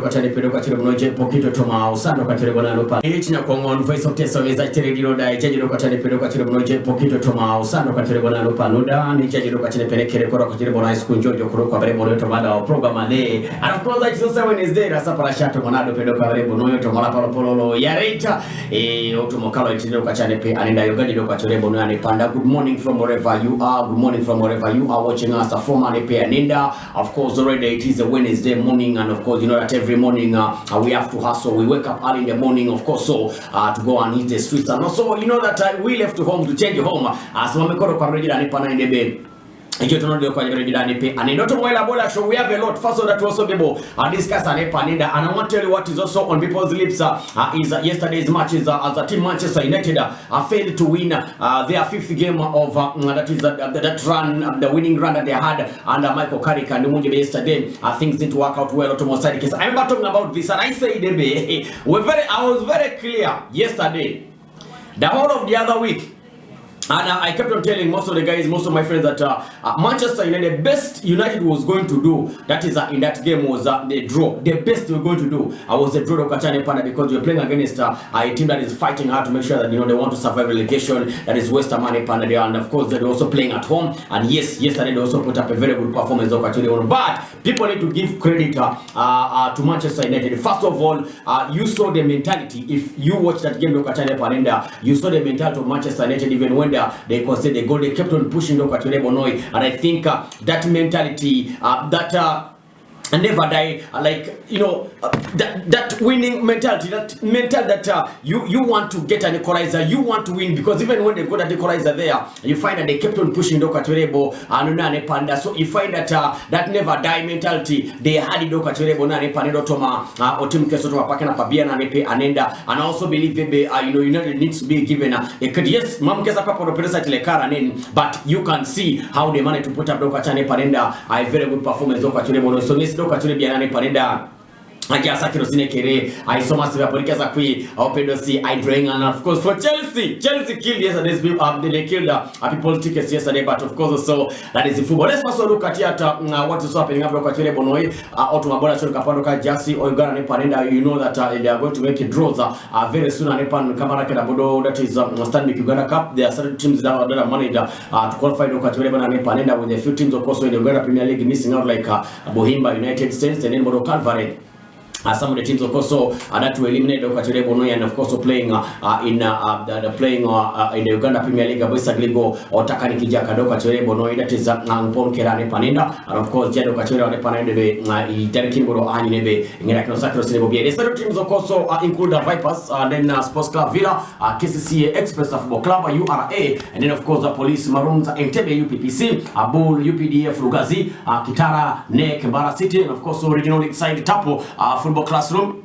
Katani pedo katiro mnoje pokito toma usano katiro bona lupa ichinya kongon voice of teso is radio da ijajiro katani pedo katiro mnoje pokito toma usano katiro bona lupa nuda ni ijajiro katini pelekere koro katiro bona school jojo koro kwa bare bono tomada program ale and of course it's also Wednesday rasa para shato monado pedo kabare bono tomala palo polo yareta otumokalo itiro katani pe anenda yogajiro katiro bono ani panda. Good morning from wherever you are, good morning from wherever you are watching us from ani pe anenda. Of course already it is a Wednesday morning, and of course you know that every morning we have to hustle. We wake up early in the morning, of course, so to go and hit the streets, and also you know that we left home to change home. So wamekoro kwa mrejila ni pana indebe. So we have a lot. First of that also people discuss and and I want to tell you what is also on people's lips is yesterday's matches as a team Manchester United failed to win their fifth game of that is that run, the winning run that they had under Michael Carrick and yesterday. Things didn't work out well. I remember talking about this and I said I was very clear yesterday, the whole of the other week. And I kept on telling most of the guys, most of my friends that Manchester United, the best United was going to do, that is in that game was the draw. The best they were going to do was the draw of Kachane Pana, because we were playing against a team that is fighting hard to make sure that they want to survive relegation. That is West Ham and Pana, and of course they're also playing at home. And yes, yesterday they also put up a very good performance of Kachane. But people need to give credit to Manchester United. First of all, you saw the mentality. If you watch that game of Kachane Pana, you saw the mentality of Manchester United even when they conceded the goal. They kept on pushing Bonoy, and I think that mentality, and never die, like you know, that winning mentality, that mental that you want to get an equalizer, you want to win, because even when they got an equalizer there, you find that they kept on pushing Dokachurebo and Panda. So you find that that never die mentality they had in Dokachurebo and Panedo Toma or Tim Kesoto Pakana Pabiana Nepe Anenda, and I also believe United needs to be given a yes, Mamkesa Papa Lekara, but you can see how they managed to put up Dokachane Panenda, a very good performance Dokachurebo. So this Dokachurebo Bianane Panenda. I just I saw massive Polikas I drawing, and of course for Chelsea killed yesterday's they killed people tickets yesterday, but of course also that is the football. Let's also look at what is happening after Kachele Bonoi Automabola Shon Kapadoka Jasi or Ghana Panenda. You know that they are going to make it draws very soon, and Kamara Kadabodo, that is Stanley Uganda Cup. There are certain teams that are managed to qualify Kachele Panenda, with a few teams of course in the Uganda Premier League missing out, like Bohemba United States and then Modo Calvary. Some of the teams of course that were eliminated Okachire Bonoy, and of course playing in the Uganda Premier League Boisagligo or Takani Kijaka Dokachire Bonoy, that is Pon Kerane Panenda, and of course Jado Kachire on Panende Derekin Bodo Anebe in Sacro Serbia. The other teams of course include the Vipers, then Sports Club Villa, KCCA Express Football Club, URA, and then of course the Police Maroons, Entebbe UPPC, Bull UPDF Rugazi, Kitara, Nek, Mbara City, and of course original inside Tapo Football Classroom.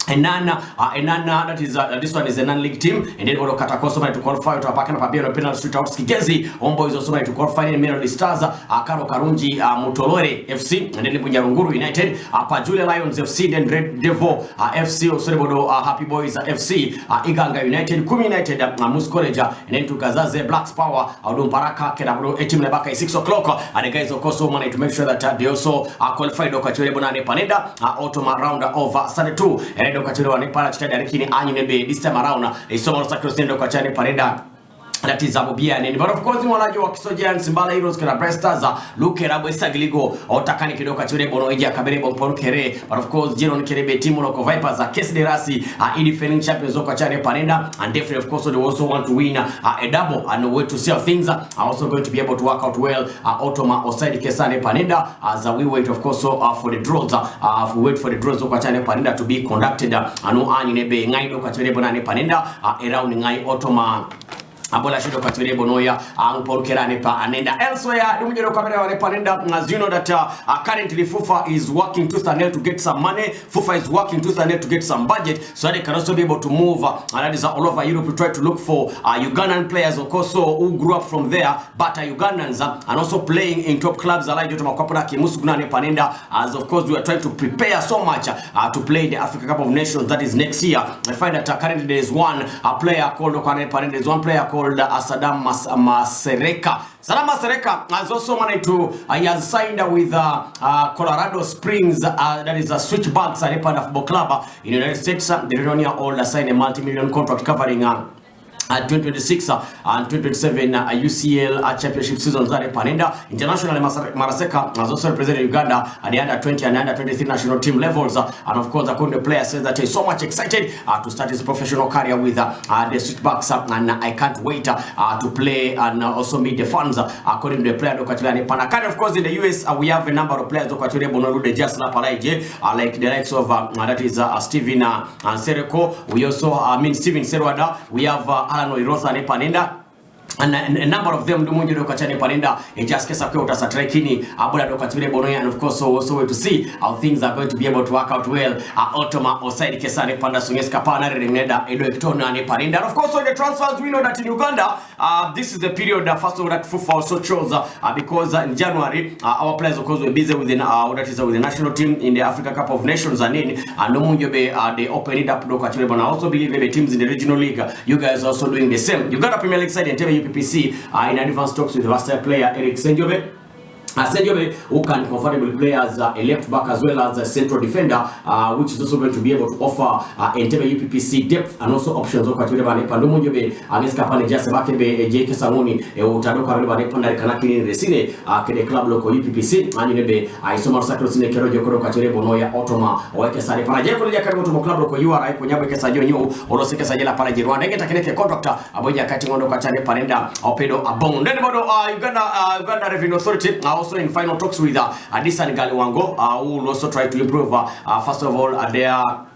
And that is this one is a non-league team, and then Bodo Katakoso to qualify to Pakana Papiano Penal Street Out Skigezi. Ombo is also to qualify in Melody Stars, Karo Karunji Mutolore FC, and then Bunyarunguru United, Pajule Lions FC, then Red Devil FC, Osebodo Happy Boys FC, Iganga United, Kumi United, Muskoleja, and then to Gazaze Blacks Power, Adum Baraka, Kedabro, Etim Lebaka 6 o'clock, and the guys of course wanted to make sure that they also qualified Okachule Bonane Paneda, Automa round of Sunday 2, and Okachule Wanipara Chitadakini Anime this time around, a summer sacrosanct Okachane Paneda. That is Abobia, but of course you want to Oxygen, Simbala Heroes, Carabrestaz, Luke Rabo Sagligo, or Takani Kidoka Bono, Caberebo Ponkere, but of course Giron Kerebe, Timoroko Vipers, Kes de Rasi, defending champions Okachane Panenda, and definitely of course they also want to win a double and a way to see how things are also going to be able to work out well. Otoma Oside Kesane Panenda, as we wait of course for the draws, we wait for the draws of Okachane Panenda to be conducted, and no Anime, Ngai Okachane Bonane Panenda, around Ngai Otoma. Abola Shido Katire Bonoya, Paul Keranepa, and elsewhere, as you know that currently FUFA is working tooth and nail to get some money. FUFA is working tooth and nail to get some budget, so they can also be able to move, and that is all over Europe to try to look for Ugandan players, of course, who grew up from there, but Ugandans, and also playing in top clubs like Jotomakopaki, Musugunane Panenda, as of course we are trying to prepare so much to play the Africa Cup of Nations that is next year. I find that currently there is one player called Okane Panenda, there is one player called called Saddam Masereka. Saddam Masereka has also managed to, he has signed with Colorado Springs, that is a Switchbacks Football Club in the United States. The Reunion Old signed a multi-million contract covering 2026 and 2027 UCL championship seasons that Panenda. Internationally, Maraseka has also represented Uganda at the under 20 and under 23 national team levels. And of course, according to the player, says that he's so much excited to start his professional career with the Switchbacks, and I can't wait to play and also meet the fans. According to the player, and of course, in the US, we have a number of players like the likes of that is Steven Sereko. We also, Steven Serwada. We have Rosa ne Panenda. And a number of them do munjo do kachane Panenda just kesa kwa utasatrekini abula do kachire bonoya, and of course so to see how things are going to be able to work out well. Otoma Oside Kesane Panda Sungeska Pana Reneda Edo Ektona ne Panenda. And of course on the transfers, we know that in Uganda this is the period first of all that FIFA also chose because in January our players of course were busy with the with the national team in the Africa Cup of Nations, and then no munjo be they open it up do kachire bonoya. I also believe the teams in the regional league, you guys also doing the same. Uganda Premier League side and UPPC in advanced talks with the versatile player Eric Senjobe. Senjobe, who can comfortably play as a left back as well as a central defender, which is also going to be able to offer Entebbe UPPC depth and also options. Pandomunjobe against Kapane Jasebakebe JK Samuni utadoka wale bane panda kanakini resine kede club local UPPC anyinebe aisoma sakrosine kerojo koro kachere bonoya Otoma wake sare paraje ko ya karibu to club local URI ko nyabo kesa jonyo oloseke sajela paraje Rwanda ngeta keneke contractor aboja kati ngondo kachane Panenda opedo abong ndene bodo Uganda Revenue Authority also in final talks with Adisan Galiwango, who will also try to improve first of all their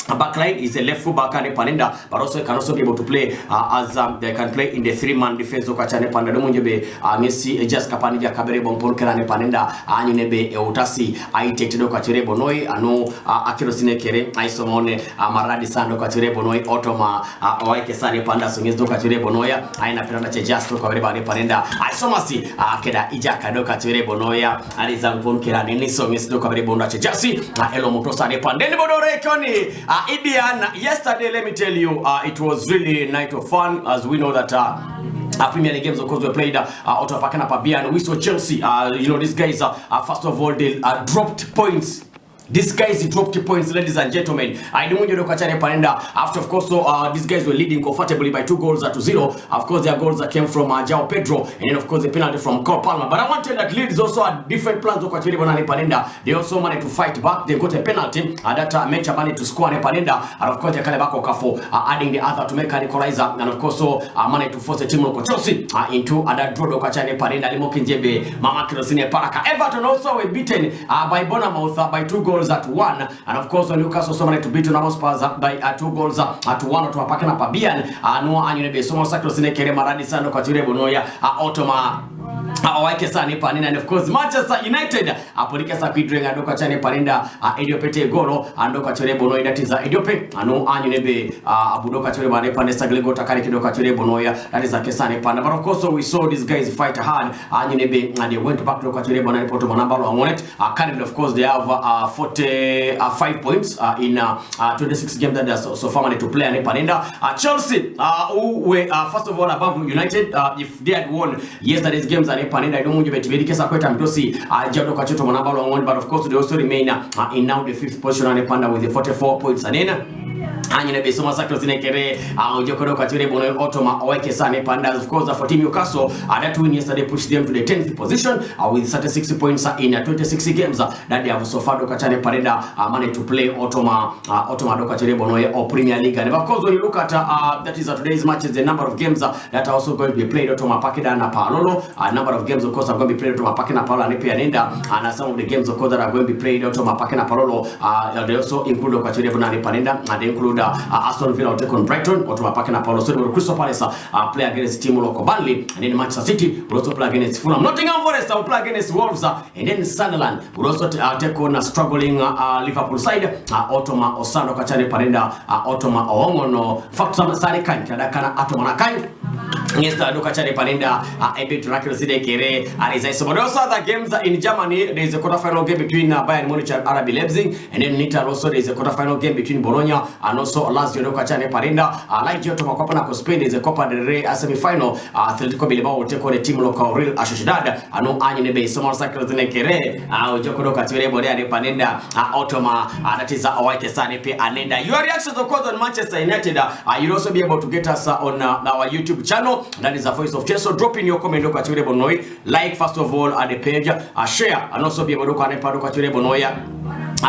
backline is a left full back and Panenda, but also can also be able to play as they can play in the three-man defense. Okachane Panda Domunjebe, Messi, just Kapanija Kabere Bompon Kerane Panenda, Anunebe, Eutasi, I take to Dokachere Bonoi, Ano Akirosine Kere, Isomone, Maradi Sando Kachere Bonoi, Otoma, Oike Sari Panda, Sungis Dokachere Bonoya, Aina Peranache Jasto Kavari Panenda, Isomasi, Akeda Ijaka Dokachere Bonoya, Arizan Pon Kerani, Sungis Dokabere Bonache Jasi, Elo Motosa de Pandendibodore Koni. Ibian, yesterday, let me tell you, it was really a night of fun, as we know that Premier League games, of course, were played out of Pakana Pabian. We saw Chelsea, you know, these guys, first of all, they dropped points. These guys dropped points, ladies and gentlemen. I don't want you to catch any Panenda. After, of course, these guys were leading comfortably by 2 goals to 0. Of course, their goals came from João Pedro, and then, of course, the penalty from Cole Palmer. But I want to tell you that Leeds also had different plans to catch Panenda. They also managed to fight back. They got a penalty that Mecha managed to score Panenda, and of course, the Kalebako Kafo adding the other to make an equalizer, and of course, managed to force the team of Chelsea into that draw to catch Panenda. Limokinjebe, Mama Kirosine Paraka. Everton also were beaten by Bournemouth by 2 goals at 1, and of course Newcastle also managed to beat Spurs by 2 goals at 1 to Pakana Pabian. No anyone be so much Sacrosine Kere Maradi Sando Kachure Bonoya Otoma Awake Sani Panina, and of course Manchester United Apolika Sakidring and Dokachane Panenda Ediopete Goro and Dokachure Bonoya, that is Ediope no anyone Abudoka Chure Panesta Glego Takari Dokachure Bonoya, that is a Kesane Panda. But of course so we saw these guys fight hard and they went back to Dokachure Bonoya Poto Manambalo on it. Currently of course they have 45 points in 26 games that they are so far managed to play and Panenda. Chelsea who were first of all above United, if they had won yesterday's games and Panenda, I don't want you to be Kweta Mtosi, Jado Kachuto Manabalo on one, but of course they also remain in now the 5th position and Panda with the 44 points and then Anyone be so much Sacrosine Kere, Jokoro Kachure Bono Otoma Awake Sane Pandas, of course for Team Newcastle, that win yesterday pushed them to the 10th position with 36 points in 26 games that they have so far. Dokachane Panenda managed to play Otoma Dokachure Bono or Premier League. And of course when you look at that is today's matches, the number of games that are also going to be played Otoma Pakeda and Palolo, a number of games of course are going to be played Otoma Pakena Palolo and Pianenda, and some of the games of course that are going to be played Otoma Pakena Palolo, they also include Dokachure Bono and Panenda, and they include Aston Villa will take on Brighton, Otoma Pakena Palolo. So Crystal Palace play against Team Loco Burnley, and then Manchester City will also play against Fulham. Nottingham Forest will play against Wolves, and then Sunderland will also take on struggling Liverpool side, Otoma Osano Kachane Panenda, Otoma Oongono, Fakta Masari Kan, Kadakana Atoma Nakan. Yes, Doka Chane Panenda, Ebe Turakil Side Kere, so but also other games in Germany. There is a quarterfinal game between Bayern Munich and RB Leipzig, and then in Italy also there is a quarterfinal game between Bologna and also Lazio. Doka Chane Panenda, like Giotto Macopa na Spain, there is a Copa del Rey semi-final. Atletico Bilbao will take on the team local Real Sociedad. Ano Anyenebe, Somar Sakil Side Kere, Joko Doka Chane Panenda, Panenda, Automa, that is White Sanepe Anenda. Your reactions of course on Manchester United. You'll also be able to get us on our YouTube channel. That is the Voice of Chelsea. So drop in your comment like first of all at the page, share, and also be able to connect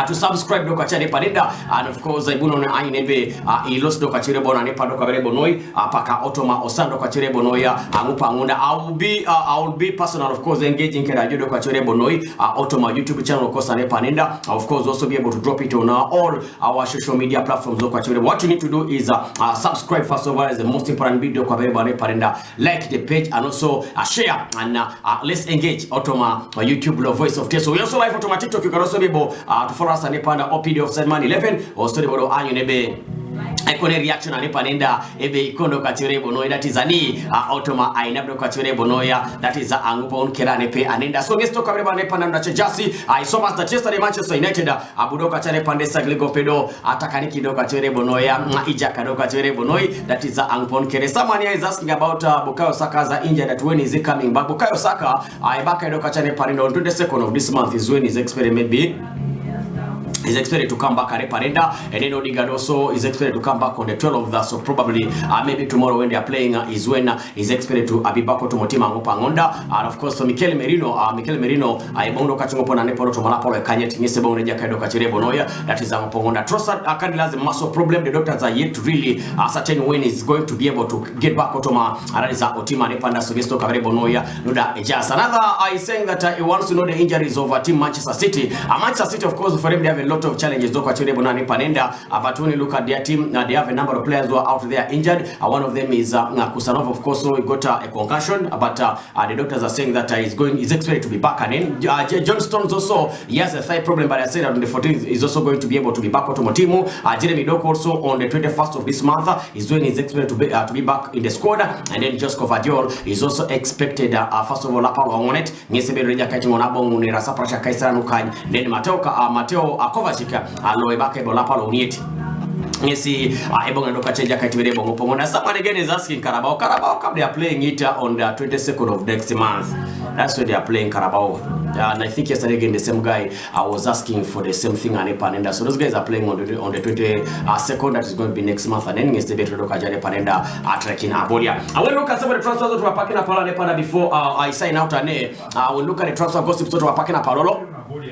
to subscribe to Kachare Panenda, and of course I buno na inebe ilos do Kachire bona ne pado kabere bonoi paka automa osando Kachire bonoya amupa ngunda. I will be personal of course engaging kera judo Kachire bonoi automa YouTube channel of course ane Panenda. Of course also be able to drop it on all our social media platforms of Kachire. What you need to do is subscribe first of all is the most important video kabere bane Panenda, like the page and also share and let's engage automa YouTube Voice of Chelsea. We also live automa TikTok. You can also be able to follow us and panda OP the Offside Man 11 or story bodo anyu Iconic reaction and Panenda, Ebe Kondo Kachire Bonoya, that is Ani, Automa, I never Kachire Bonoya, that is Angupon Keranepe, and Enda. So let's talk about Pananda Chelsea. I saw us that yesterday Manchester United, Abudo Kachare Pandesa Gligopedo, Atakaniki do Kachire Bonoya, Ijaka do Kachire Bonoi, that is Angupon Kere. Someone is asking about Bukayo Saka's injured, that when is he coming back? Bukayo Saka, I back do Kachare Panenda on 22nd of this month is when his experiment be. Is expected to come back at Parenda, and then Odegaard also is expected to come back on the 12th. So probably maybe tomorrow when they are playing is when is expected to be back to Motima Ngopangonda. And of course, Mikel Merino, I bondo kachungopona nepolo to Malapolo Kanyet Nisebo Reja Kado Kachire Bonoya. That is Ngopangonda. Trossard has a massive problem. The doctors are yet to really ascertain when he's going to be able to get back to Otoma. That is Otima Nepanda Sogesto Kavere Bonoya. Nuda just another is saying that he wants to know the injuries of team Manchester City. Manchester City, of course, for them they have a lot of challenges. But when you look at their team, they have a number of players who are out there injured. One of them is Kusanov, of course, so he got a concussion, but the doctors are saying that he's expected to be back again. John Stones also, he has a thigh problem, but I said that on the 14th he's also going to be able to be back to Motimu. Jeremy Doku also on the 21st of this month is when he's expected to be back in the squad, and then Josko Vadiol is also expected first of all on it. Then Mateo Kovacic Loebake Bolapalo Uniet. You see, someone again is asking Carabao. Carabao, they are playing it on the 22nd of next month. That's when they are playing Carabao. And I think yesterday again the same guy was asking for the same thing and Panenda. So those guys are playing on the 22nd. That is going to be next month. And then it's the better look at Panenda tracking Abolia. I will look at some of the transfers that were packing up Panenda before I sign out. And I will look at the transfer gossip that were packing up Parolo. When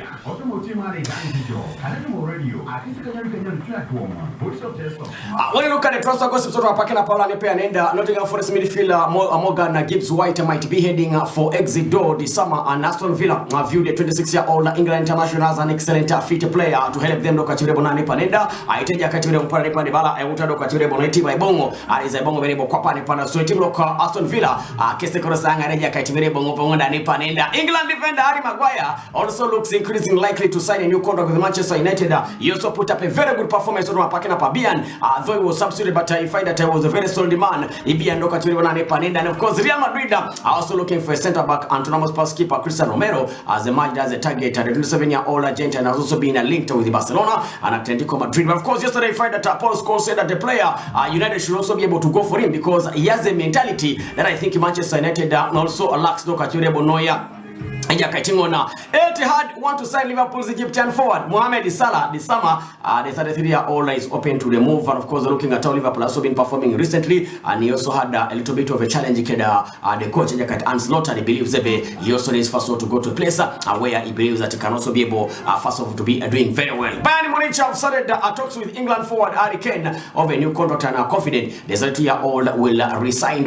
you look at the transfer gossip sort of packing up and Nottingham Forest midfielder Morgan Gibbs White might be heading for exit door this summer, and Aston Villa viewed the 26-year-old England international as an excellent fit player to help them look at Bonani Panenda. I tell you, Katire Panibala, I want to look at Boneti by Bongo, is a Bongo very Quapani Pana, so team look Aston Villa, Kestekosanga, Katire Bongo Panenda. England defender Harry Maguire also looks increasingly likely to sign a new contract with Manchester United. He also put up a very good performance on packing up Abian, though he was substituted, but I find that he was a very solid man. And of course, Real Madrid are also looking for a centre back, Antonio Spurs keeper Cristiano Romero, as a match as a target. The 27-year-old Argentine has also been linked with Barcelona and Atletico Madrid. But of course, yesterday I find that Paul Scholes said that the player United should also be able to go for him because he has a mentality that I think Manchester United also lacks. Bonoya. Etihad want to sign Liverpool's Egyptian forward Mohamed Salah this summer. The 33-year-old is open to the move, and of course looking at how Liverpool has also been performing recently, and he also had a little bit of a challenge. The coach Hans Lotter, he believes he also needs first of all to go to a place where he believes that he can also be able first of all to be doing very well. Bayern Munich have started talks with England forward Harry Kane of a new contract and are confident the 33-year-old will resign.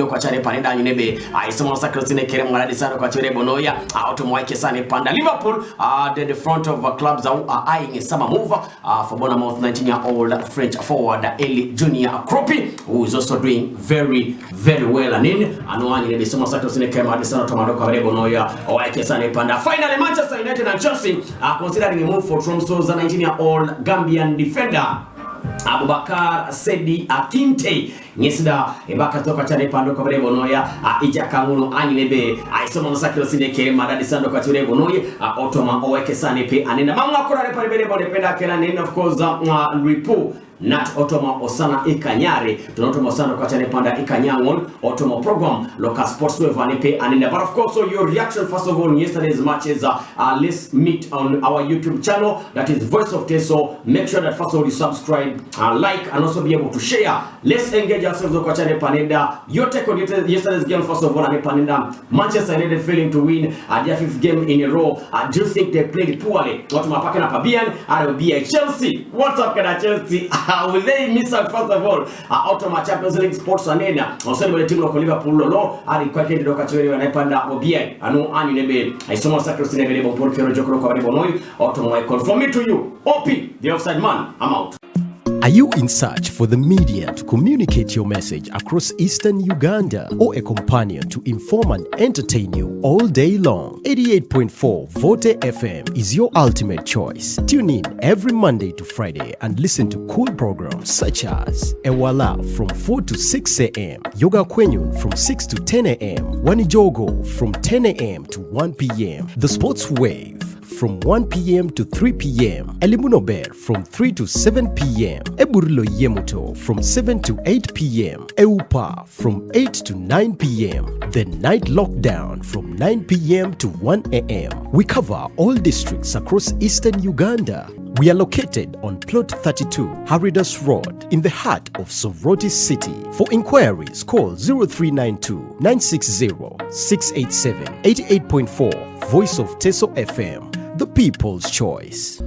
Liverpool at the front of clubs are eyeing a summer move for Bournemouth 19-year-old French forward Eli Junior Kropi, who is also doing very, very well. Finally, Manchester United and Chelsea are considering a move for Tromso's 19-year-old Gambian defender Abubakar Sedi Akinte. nyesida ebaka toka chane pando kwa barebo noya ija kanguno anilebe aisoma musakiro sindekere madadi sando kwa turebo noye otoma oweke sane pe anenda mamwa kurare pale barebo nependa kela nene of course ripo Nat Otoma Osana Ikanyare, Donotoma Osana Kachane Panda Ikanyangon, Otoma program, local sports wave Anipe, and but of course, so your reaction first of all on yesterday's matches. Let's meet on our YouTube channel, that is Voice of Teso. Make sure that first of all you subscribe, like, and also be able to share. Let's engage ourselves with Kachane Panenda. Your take on yesterday's game first of all, Panenda. Manchester United failing to win their 5th game in a row. Do you think they played poorly? Otoma Pakana Pabian, RB Chelsea. What's up, Kana Chelsea? Will they miss out first of all out of my Champions League sports anena on celebrate team of Liverpool lolo ali kwa kile doka chwele wanapanda obie anu ani nebe aisoma sacro sinebele bon kero jokro kwa bebo noy out of my confirm to you OP the offside man. I'm out. Are you in search for the media to communicate your message across Eastern Uganda, or a companion to inform and entertain you all day long? 88.4 Vote FM is your ultimate choice. Tune in every Monday to Friday and listen to cool programs such as Ewala from 4 to 6 a.m., Yoga Kwenyun from 6 to 10 a.m., Wanijogo from 10 a.m. to 1 p.m., The Sports Wave from 1 p.m. to 3 p.m. Elimunober from 3 to 7 p.m. Eburilo Yemuto from 7 to 8 p.m. Eupa from 8 to 9 p.m. The Night Lockdown from 9 p.m. to 1 a.m. We cover all districts across Eastern Uganda. We are located on Plot 32, Haridas Road, in the heart of Soroti City. For inquiries, call 0392 960 687. 88.4 Voice of Teso FM, the people's choice.